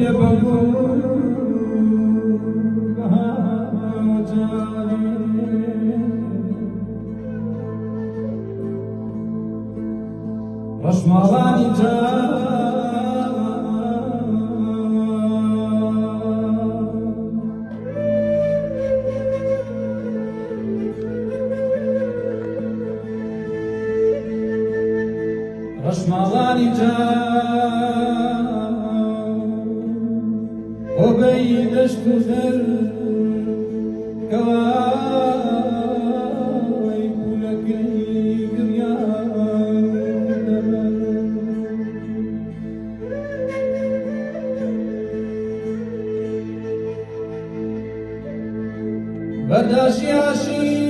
لێ بەبوو بەهاجاری ڕەشماڵانی ڕەشماڵانی هۆبەی دەشت و زەر کەوای پولەکەی گریان دەبەر بەرداشی هاشی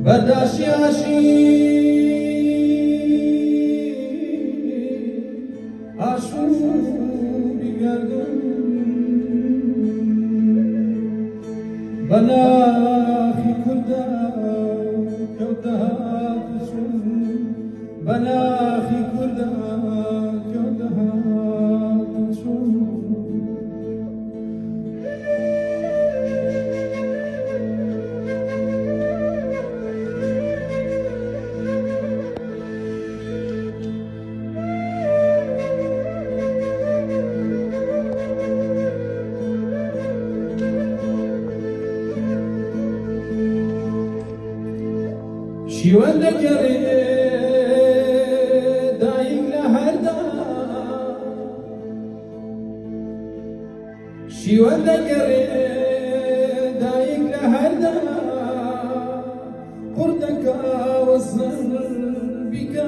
بەرداشی هاشی ئاشوبی گەردن بە ناخی کوردە کەوتە هاتچوون بە ناخی کوردە کەوتە هاتچوون شیوەن دەگەڕێ دایک لە هەردا شیوەن دەگەڕێ دایک لە هەردا قوردەکە وەزن بیکە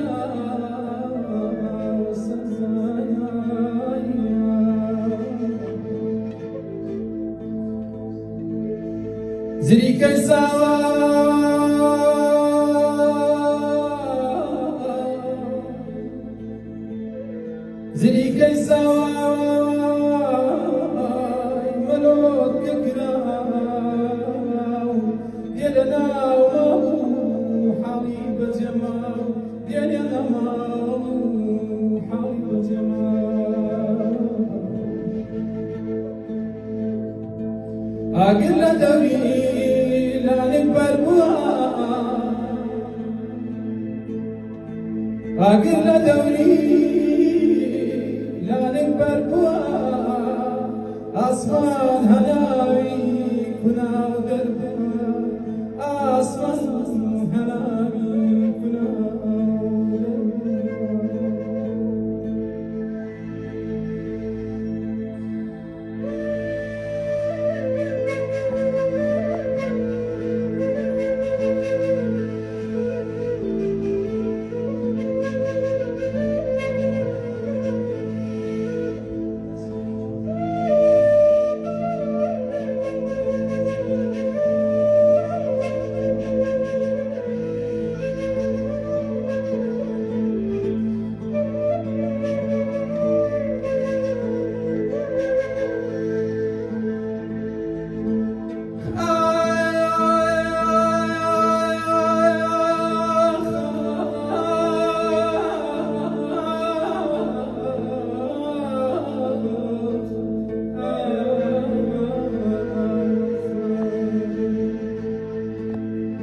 زریکەی ساوە زریکەی ساوای مەلۆت کەکراو دێ لە ناو حاڵی بەجەماو دێ لە ناو حاڵی بەجەماو ئاگر لە دەوری لالێک بەربووە ئاگر لە دەوری لالێک بەربووە ئاسمان هەناوی کوناو دەربووە ئاسمان هەناوی کوناو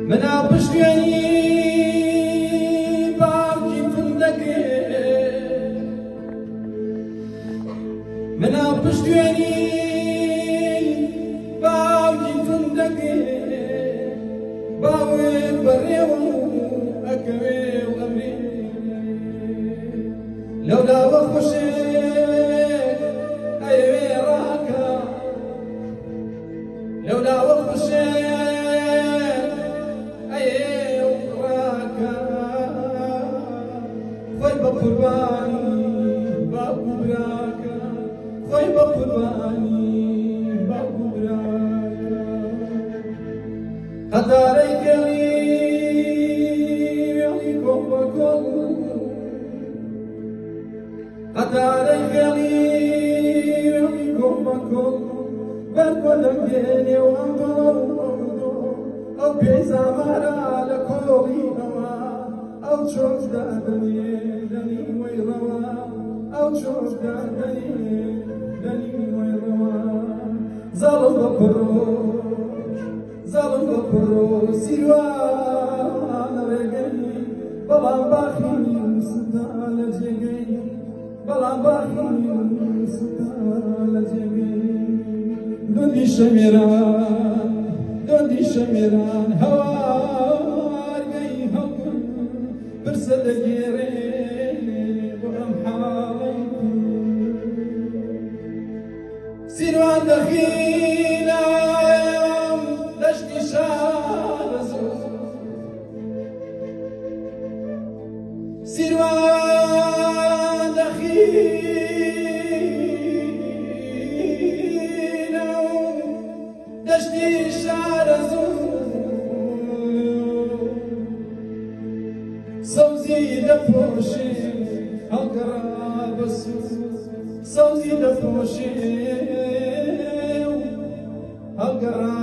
منا پشتیانی باوکی فندقی منا پشتیانی باوکی فندقی باوی بریو اکوی و امری لولا وخوشی ایوی راکا لولا وخوشی قربانی باو براکا خوی با قربانی باو براکا قطاری کلی یعنی کن با کن قطاری کلی یعنی کن با کن بر کلم گلی و انتظر بێزامارە لە کۆڵینەوە ئەو چۆشدا دەنێ دەنی وەی ڕەوە ئەو چۆشدا دەنێ دەنی وەی ڕەوە زاڵم بە پڕۆژ زاڵم بە پڕۆژ سیروان ڕێگەی بەڵام باخی ستا لە جێگەی بەڵام باخی ستا لە جێگەی دۆندی شەمێران هەوارگەی هەڵگون برسە دەگێڕێ بۆ ئەم حاڵەی سیروان دەخینم دەشتی شارەزوو سیروان دەخینم دەشتی شارەزوو سەوزی دەپۆشێ هەڵگەڕا بەسوو سەوزی دەپۆشێ هەڵگەڕا